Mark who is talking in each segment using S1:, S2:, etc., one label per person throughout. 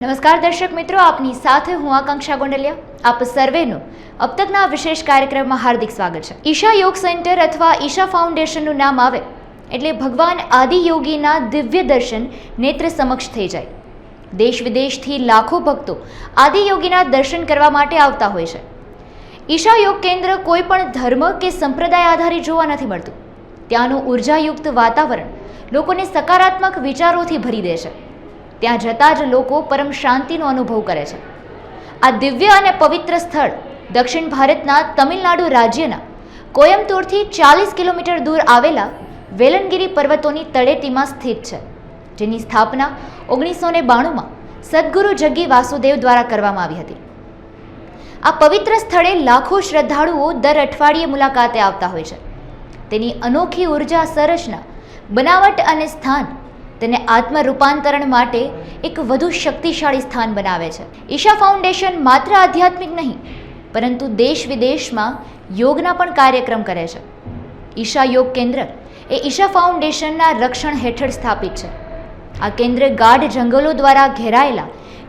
S1: નમસ્કાર દર્શક મિત્રો, આપની સાથે હું આકાંક્ષા ગોંડલિયા. આપ સર્વેનું અબતકના વિશેષ કાર્યક્રમમાં હાર્દિક સ્વાગત છે. ઈશા યોગ સેન્ટર અથવા ઈશા ફાઉન્ડેશનનું નામ આવે એટલે ભગવાન આદિયોગીના દિવ્ય દર્શન નેત્ર સમક્ષ થઈ જાય. દેશ વિદેશથી લાખો ભક્તો આદિયોગીના દર્શન કરવા માટે આવતા હોય છે. ઈશા યોગ કેન્દ્ર કોઈ પણ ધર્મ કે સંપ્રદાય આધારિત જોવા નથી મળતું. ત્યાંનું ઉર્જાયુક્ત વાતાવરણ લોકોને સકારાત્મક વિચારોથી ભરી દે છે. ત્યાં જતાં જ લોકો પરમ શાંતિનો અનુભવ કરે છે. આ દિવ્ય અને પવિત્ર સ્થળ દક્ષિણ ભારતના તમિલનાડુ રાજ્યના કોયમ્બતુરથી 40 કિલોમીટર દૂર આવેલા વેલનગિરી પર્વતોની તળેટીમાં સ્થિત છે, જેની સ્થાપના 1992માં સદગુરુ જગ્ગી વાસુદેવ દ્વારા કરવામાં આવી હતી. આ પવિત્ર સ્થળે લાખો શ્રદ્ધાળુઓ દર અઠવાડિયે મુલાકાતે આવતા હોય છે. તેની અનોખી ઉર્જા સરસના બનાવટ અને સ્થાન તેને આત્મ રૂપાંતરણ માટે એક વધુ શક્તિશાળી સ્થાન બનાવે છે. ઈશા ફાઉન્ડેશન માત્ર આધ્યાત્મિક નહીં, પરંતુ દેશ વિદેશમાં યોગના પણ કાર્યક્રમ કરે છે. ઈશા યોગ કેન્દ્ર એ ઈશા ફાઉન્ડેશનના રક્ષણ હેઠળ સ્થાપિત છે. આ કેન્દ્ર ગાઢ જંગલો દ્વારા ઘેરાયેલા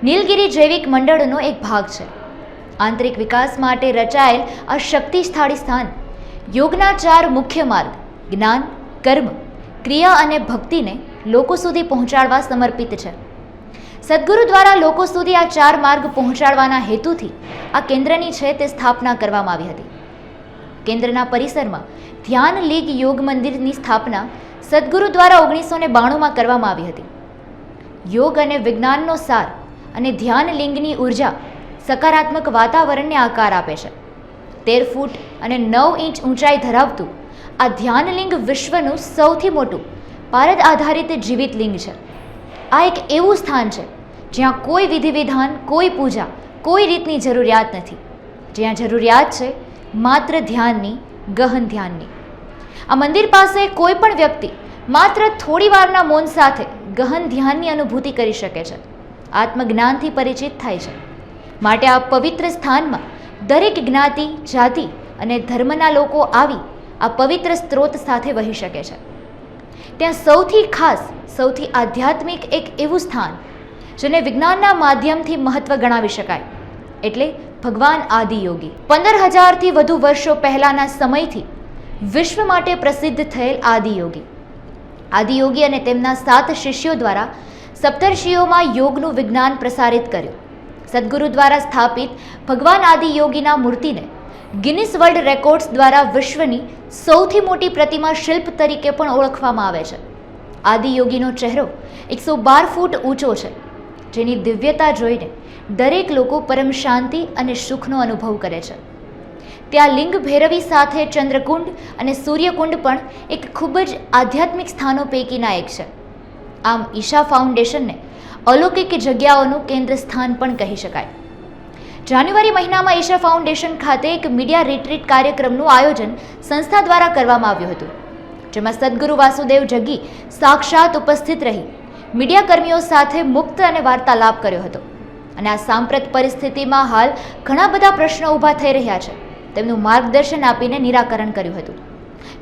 S1: નીલગિરી જૈવિક મંડળનો એક ભાગ છે. આંતરિક વિકાસ માટે રચાયેલ આ શક્તિશાળી સ્થાન યોગના 4 મુખ્ય માર્ગ જ્ઞાન, કર્મ, ક્રિયા અને ભક્તિને લોકો સુધી પહોંચાડવા સમર્પિત છે. સદગુરુ દ્વારા લોકો સુધી આ 4 માર્ગ પહોંચાડવાના હેતુથી આ કેન્દ્રની છે તે સ્થાપના કરવામાં આવી હતી. કેન્દ્રના પરિસરમાં ધ્યાન લીગ યોગ મંદિરની સ્થાપના સદગુરુ દ્વારા 1992માં કરવામાં આવી હતી. યોગ અને વિજ્ઞાનનો સાર અને ધ્યાન લિંગની ઉર્જા સકારાત્મક વાતાવરણને આકાર આપે છે. 13 ફૂટ અને 9 ઇંચ ઊંચાઈ ધરાવતું આ ધ્યાનલિંગ વિશ્વનું સૌથી મોટું પારદ આધારિત જીવિત લિંગ છે. આ એક એવું સ્થાન છે જ્યાં કોઈ વિધિ વિધાન, કોઈ પૂજા, કોઈ રીતની જરૂરિયાત નથી. જ્યાં જરૂરિયાત છે માત્ર ધ્યાનની, ગહન ધ્યાનની. આ મંદિર પાસે કોઈ પણ વ્યક્તિ માત્ર થોડી વારના મૌન સાથે ગહન ધ્યાનની અનુભૂતિ કરી શકે છે, આત્મજ્ઞાનથી પરિચિત થાય છે. માટે આ પવિત્ર સ્થાનમાં દરેક જ્ઞાતિ, જાતિ અને ધર્મના લોકો આવી આ પવિત્ર સ્ત્રોત સાથે વહી શકે છે. ત્યાં સૌથી ખાસ, સૌથી આધ્યાત્મિક એક એવું સ્થાન જેને વિજ્ઞાનના માધ્યમથી મહત્વ ગણાવી શકાય, એટલે ભગવાન આદિયોગી. 15,000થી વધુ વર્ષો પહેલાના સમયથી વિશ્વ માટે પ્રસિદ્ધ થયેલ આદિયોગી અને તેમના 7 શિષ્યો દ્વારા સપ્તર્ષિઓમાં યોગનું વિજ્ઞાન પ્રસારિત કર્યું. સદગુરુ દ્વારા સ્થાપિત ભગવાન આદિયોગીના મૂર્તિને ગિનિસ વર્લ્ડ રેકોર્ડ્સ દ્વારા વિશ્વની સૌથી મોટી પ્રતિમા શિલ્પ તરીકે પણ ઓળખવામાં આવે છે. આદિયોગીનો ચહેરો 112 ફૂટ ઊંચો છે, જેની દિવ્યતા જોઈને દરેક લોકો પરમ શાંતિ અને સુખનો અનુભવ કરે છે. ત્યાં લિંગ ભૈરવી સાથે ચંદ્રકુંડ અને સૂર્યકુંડ પણ એક ખૂબ જ આધ્યાત્મિક સ્થાનો પૈકીના એક છે. આમ ઈશા ફાઉન્ડેશનને અલૌકિક જગ્યાઓનું કેન્દ્ર સ્થાન પણ કહી શકાય. જાન્યુઆરી મહિનામાં ઈશા ફાઉન્ડેશન ખાતે એક મીડિયા રિટ્રીટ કાર્યક્રમનું આયોજન સંસ્થા દ્વારા કરવામાં આવ્યું હતું, જેમાં સદગુરુ વાસુદેવ જગ્ગી સાક્ષાત ઉપસ્થિત રહી મીડિયા કર્મીઓ સાથે મુક્ત અને વાર્તાલાપ કર્યો હતો. અને આ સાંપ્રત પરિસ્થિતિમાં હાલ ઘણા બધા પ્રશ્નો ઊભા થઈ રહ્યા છે, તેમનું માર્ગદર્શન આપીને નિરાકરણ કર્યું હતું,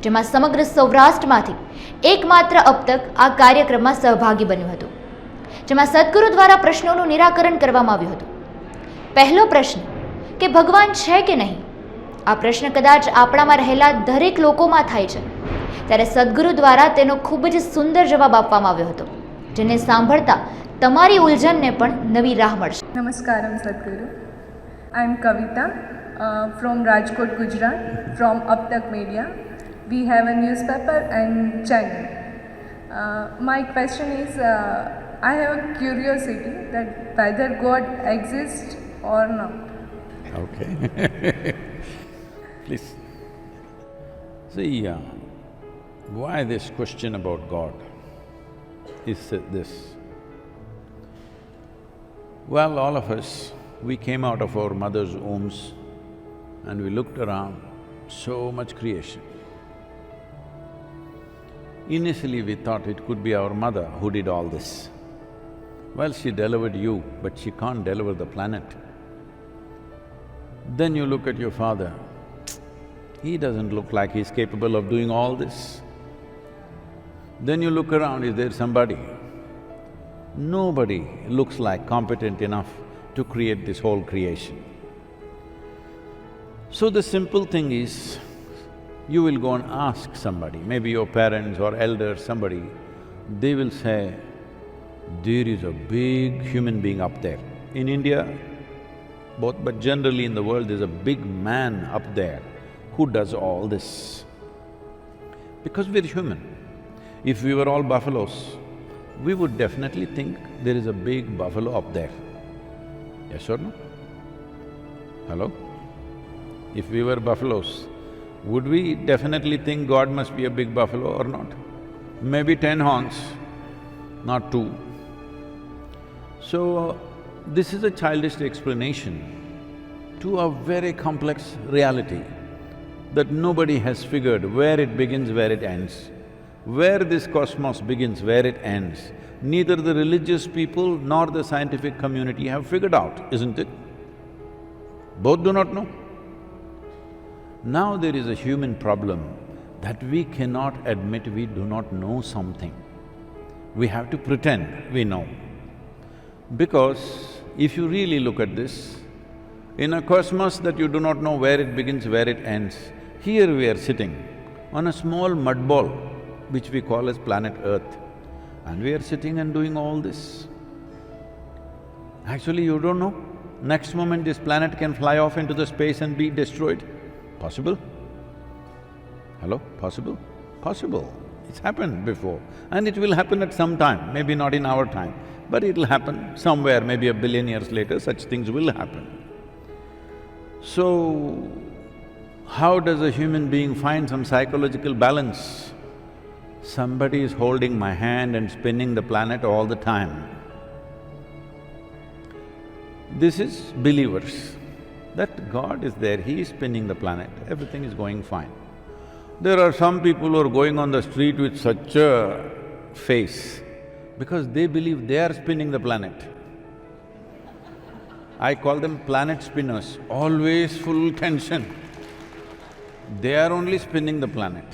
S1: જેમાં સમગ્ર સૌરાષ્ટ્રમાંથી એકમાત્ર અબતક આ કાર્યક્રમમાં સહભાગી બન્યું હતું, જેમાં સદગુરુ દ્વારા પ્રશ્નોનું નિરાકરણ કરવામાં આવ્યું હતું. પહેલો પ્રશ્ન કે ભગવાન છે કે નહીં? આ પ્રશ્ન કદાચ આપણામાં રહેલા દરેક લોકોમાં થાય છે, ત્યારે સદગુરુ દ્વારા તેનો ખૂબ જ સુંદર જવાબ આપવામાં આવ્યો હતો, જેને સાંભળતા તમારી ઉલઝનને પણ નવી રાહ મળશે.
S2: Namaskaram Sadhguru. I am Kavita from RAjkot, Gujarat, from Abtak media. We have a newspaper and channel. My question is, I have a curiosity that whether God exists or not.
S3: Okay. Please. See, why this question about God is this. Well, all of us, we came out of our mother's wombs and we looked around, so much creation. Initially we thought it could be our mother who did all this. Well, she delivered you, but she can't deliver the planet. Then you look at your father, he doesn't look like he's capable of doing all this. Then you look around, is there somebody? Nobody looks like competent enough to create this whole creation. So the simple thing is, you will go and ask somebody, maybe your parents or elders, somebody, they will say, there is a big human being up there. In India, but generally in the world, there's a big man up there who does all this. Because we're human. If we were all buffaloes, we would definitely think there is a big buffalo up there. Yes or no? Hello? If we were buffaloes, would we definitely think God must be a big buffalo or not? Maybe 10 horns, not 2. So, this is a childish explanation to a very complex reality that nobody has figured where it begins, where it ends. Where this cosmos begins, where it ends, neither the religious people nor the scientific community have figured out, isn't it? Both do not know. Now there is a human problem that we cannot admit we do not know something. We have to pretend we know. Because if you really look at this, in a cosmos that you do not know where it begins, where it ends, here we are sitting on a small mud ball, which we call as planet Earth, and we are sitting and doing all this. Actually, you don't know, next moment this planet can fly off into the space and be destroyed. Possible? Hello? Possible? Possible. It's happened before, and it will happen at some time, maybe not in our time, but it'll happen somewhere, maybe a billion years later, such things will happen. So, how does a human being find some psychological balance? Somebody is holding my hand and spinning the planet all the time. This is believers, that God is there, He is spinning the planet, everything is going fine. There are some people who are going on the street with such a face because they believe they are spinning the planet. I call them planet spinners, always full tension. They are only spinning the planet.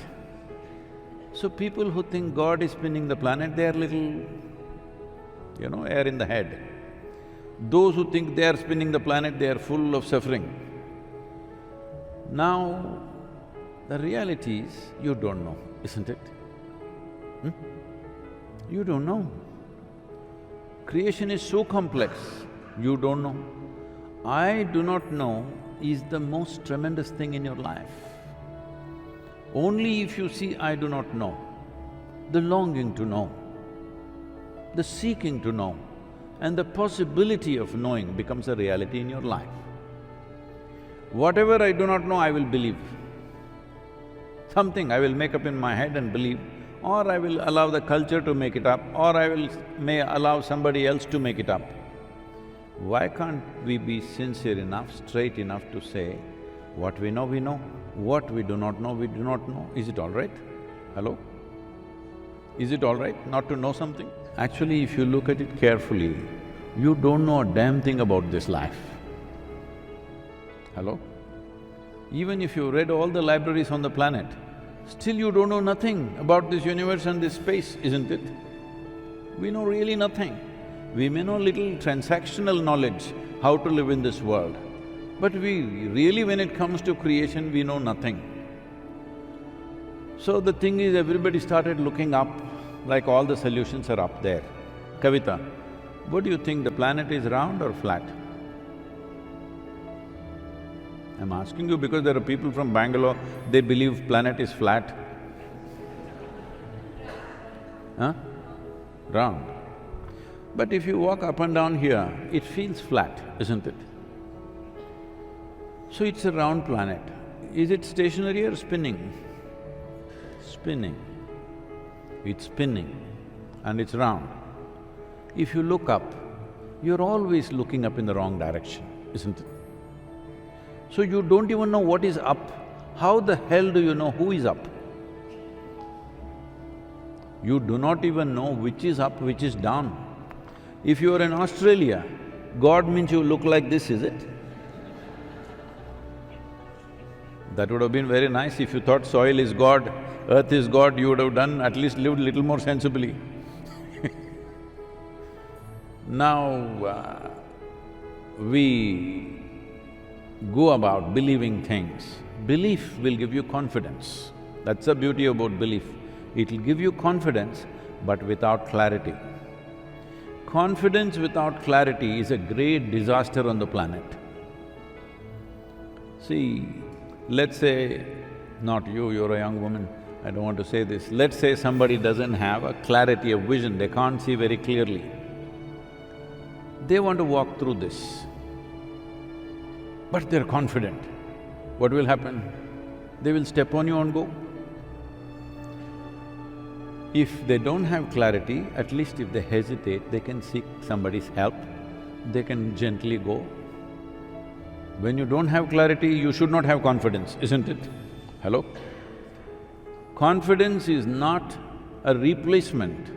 S3: So people who think God is spinning the planet, they are little, air in the head. Those who think they are spinning the planet, they are full of suffering. Now, the reality is, you don't know, isn't it? You don't know. Creation is so complex, you don't know. I do not know is the most tremendous thing in your life. Only if you see I do not know, the longing to know, the seeking to know, and the possibility of knowing becomes a reality in your life. Whatever I do not know, I will believe. Something I will make up in my head and believe, or I will allow the culture to make it up, or may allow somebody else to make it up. Why can't we be sincere enough, straight enough to say, what we know, what we do not know, we do not know. Is it all right? Hello? Is it all right not to know something? Actually, if you look at it carefully, you don't know a damn thing about this life. Hello? Even if you read all the libraries on the planet, still you don't know nothing about this universe and this space, isn't it? We know really nothing. We may know little transactional knowledge, how to live in this world, but we really, when it comes to creation, we know nothing. So the thing is, everybody started looking up, like all the solutions are up there. Kavita, what do you think, the planet is round or flat? I'm asking you because there are people from Bangalore, they believe planet is flat. Huh? Round. But if you walk up and down here, it feels flat, isn't it? So it's a round planet. Is it stationary or spinning? Spinning. It's spinning and it's round. If you look up, you're always looking up in the wrong direction, isn't it? So you don't even know what is up. How the hell do you know who is up? You do not even know which is up, which is down. If you are in Australia, God means you look like this, is it? That would have been very nice if you thought soil is God, earth is God, you would have at least lived little more sensibly. Now, we go about believing things. Belief will give you confidence. That's the beauty about belief. It'll give you confidence, but without clarity. Confidence without clarity is a great disaster on the planet. See, let's say, not you, you're a young woman, I don't want to say this. Let's say somebody doesn't have a clarity of vision, they can't see very clearly. They want to walk through this, but they're confident. What will happen? They will step on you and go. If they don't have clarity, at least if they hesitate, they can seek somebody's help, they can gently go. When you don't have clarity, you should not have confidence, isn't it? Hello? Confidence is not a replacement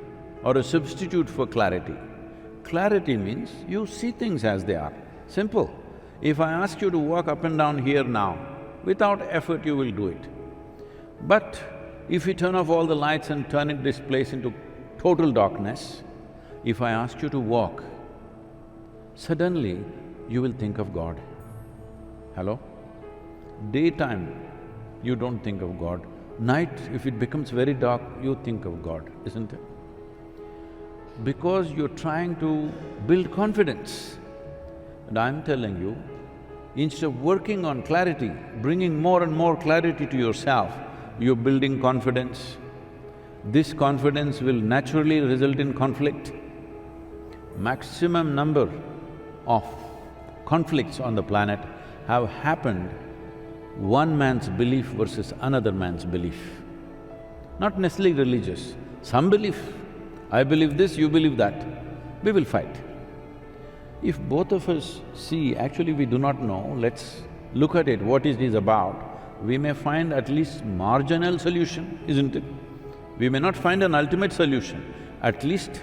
S3: or a substitute for clarity. Clarity means you see things as they are, simple. If I ask you to walk up and down here now, without effort you will do it. But if you turn off all the lights and turn this place into total darkness, if I ask you to walk, suddenly you will think of God. Hello? Daytime, you don't think of God. Night, if it becomes very dark, you think of God, isn't it? Because you're trying to build confidence. And I'm telling you, instead of working on clarity, bringing more and more clarity to yourself, you're building confidence. This confidence will naturally result in conflict. Maximum number of conflicts on the planet have happened one man's belief versus another man's belief. Not necessarily religious, some belief. I believe this, you believe that, we will fight. If both of us see, actually we do not know, let's look at it, what it is about, we may find at least marginal solution, isn't it? We may not find an ultimate solution, at least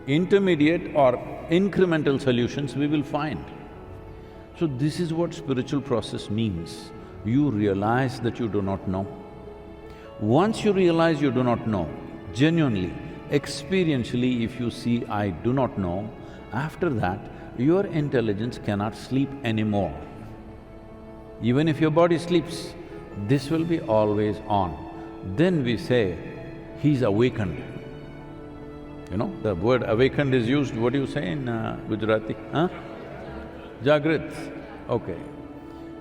S3: intermediate or incremental solutions we will find. So this is what spiritual process means. You realize that you do not know. Once you realize you do not know, genuinely, experientially, if you see, I do not know, after that, your intelligence cannot sleep anymore. Even if your body sleeps, this will be always on. Then we say, he's awakened. You know, the word awakened is used, what do you say in Gujarati? Huh? Jagrat, okay.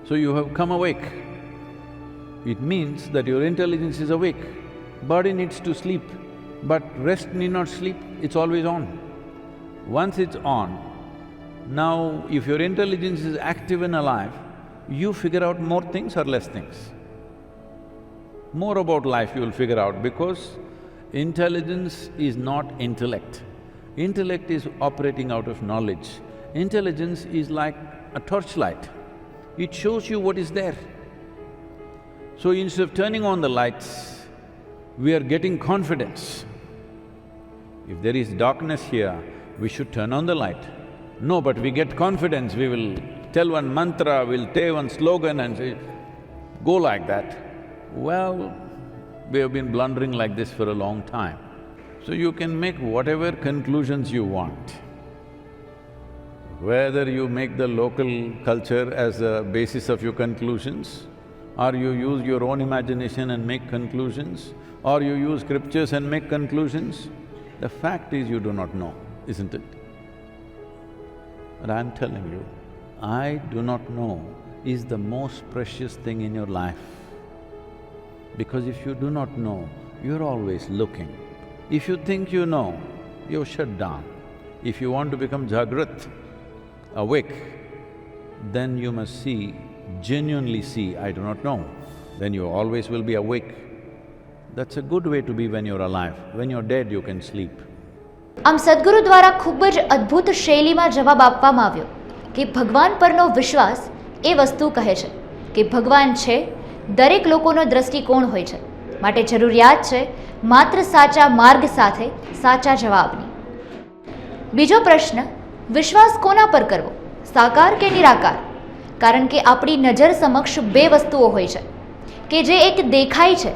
S3: So you have come awake. It means that your intelligence is awake. Body needs to sleep, but rest need not sleep, it's always on. Once it's on, now if your intelligence is active and alive, you figure out more things or less things. More about life you will figure out, because intelligence is not intellect. Intellect is operating out of knowledge. Intelligence is like a torchlight. It shows you what is there. So instead of turning on the lights, we are getting confidence. If there is darkness here, we should turn on the light. No, but we get confidence, we will tell one mantra, we'll say one slogan and say, go like that. Well, we have been blundering like this for a long time. So you can make whatever conclusions you want. Whether you make the local culture as the basis of your conclusions, or you use your own imagination and make conclusions, or you use scriptures and make conclusions, the fact is you do not know, isn't it? And I'm telling you, I do not know is the most precious thing in your life. Because if you do not know, you're always looking. If you think you know, you're shut down. If you want to become Jagrat, awake, then you must see, genuinely see, I do not know, then you always will be awake. That's a good way to be when you're alive. When you're dead, you can sleep.
S1: આમ સદગુરુ દ્વારા ખૂબ જ અદ્ભુત શૈલીમાં જવાબ આપવામાં આવ્યો કે ભગવાન પરનો વિશ્વાસ એ વસ્તુ કહે છે કે ભગવાન છે, દરેક લોકોનો દ્રષ્ટિકોણ હોય છે, માટે જરૂરિયાત છે માત્ર સાચા માર્ગ સાથે સાચા જવાબની. બીજો પ્રશ્ન, વિશ્વાસ કોના પર કરવો, સાકાર કે નિરાકાર? કારણ કે આપણી નજર સમક્ષ બે વસ્તુઓ હોય છે કે જે એક દેખાય છે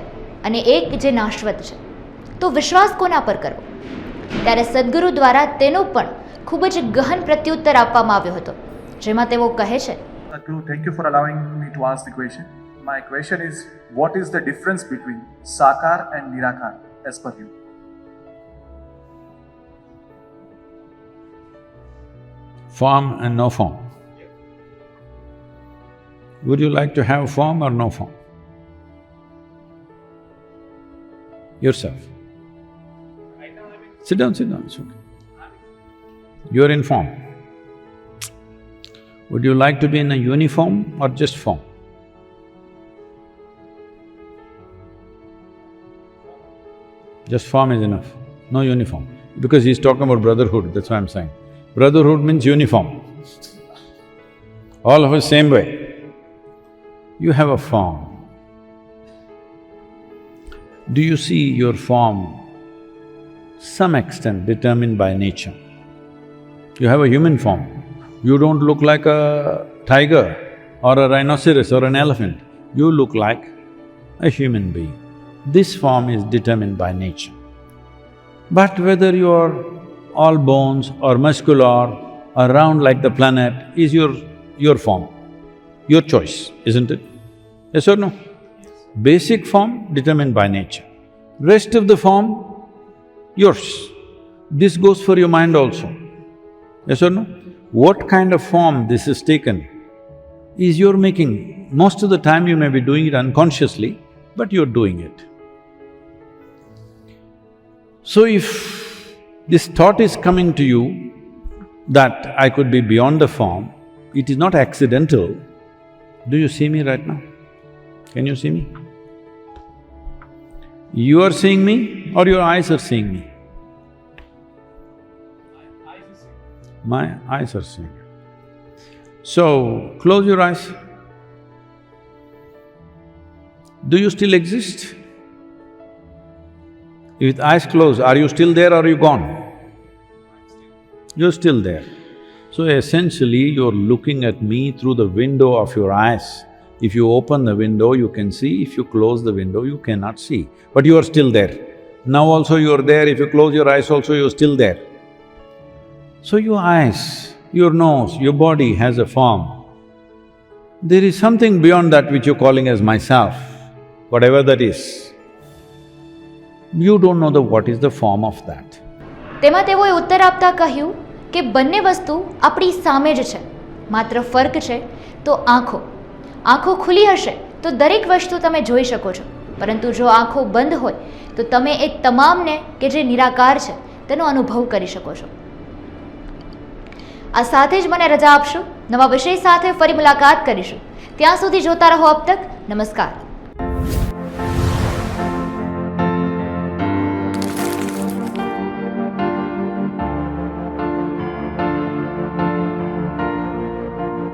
S1: અને એક જે નાશવત છે. તો વિશ્વાસ કોના પર કરવો? ત્યારે સદગુરુ દ્વારા તેનો પણ ખૂબ જ ગહન પ્રત્યુત્તર આપવામાં આવ્યો હતો, જેમાં તેઓ કહે છે,
S4: Thank you for allowing me to ask the question. My question is, what is the difference between Sakar and Nirakar as per you?
S3: Form and no form. Would you like to have form or no form? Yourself. Sit down, it's okay. You're in form. Would you like to be in a uniform or just form? Just form is enough, no uniform. Because he's talking about brotherhood, that's why I'm saying. Brotherhood means uniform. All of us same way. You have a form. Do you see your form some extent determined by nature? You have a human form. You don't look like a tiger or a rhinoceros or an elephant. You look like a human being. This form is determined by nature. But whether you're all bones or muscular or round like the planet is your form, your choice, isn't it? Yes or no? Basic form determined by nature. Rest of the form, yours. This goes for your mind also. Yes or no? What kind of form this is taken is your making. Most of the time you may be doing it unconsciously, but you're doing it. So if this thought is coming to you that I could be beyond the form, it is not accidental. Do you see me right now? Can you see me? You are seeing me or your eyes are seeing me? My eyes are seeing you. So, close your eyes. Do you still exist? With eyes closed, are you still there or are you gone? You're still there. So essentially, you're looking at me through the window of your eyes. If you open the window, you can see. If you close the window, you cannot see. But you are still there. Now also you're there, if you close your eyes also, you're still there. So your eyes, your nose, your body has a form. There is something beyond that which you're calling as myself, whatever that is. You don't know what is the form of that.
S1: તેમાં તેઓએ ઉત્તર આપતા કહ્યું કે બંને વસ્તુ આપણી સામે જ છે, માત્ર ફર્ક છે તો આંખો. આંખો ખુલ્લી હશે તો દરેક વસ્તુ તમે જોઈ શકો છો, પરંતુ જો આંખો બંધ હોય તો તમે એ તમામને કે જે નિરાકાર છે તેનો અનુભવ કરી શકો છો. આ સાથે જ મને રજા આપશો. નવા વિષય સાથે ફરી મુલાકાત કરીશું. ત્યાં સુધી જોતા રહો અબતક. નમસ્કાર.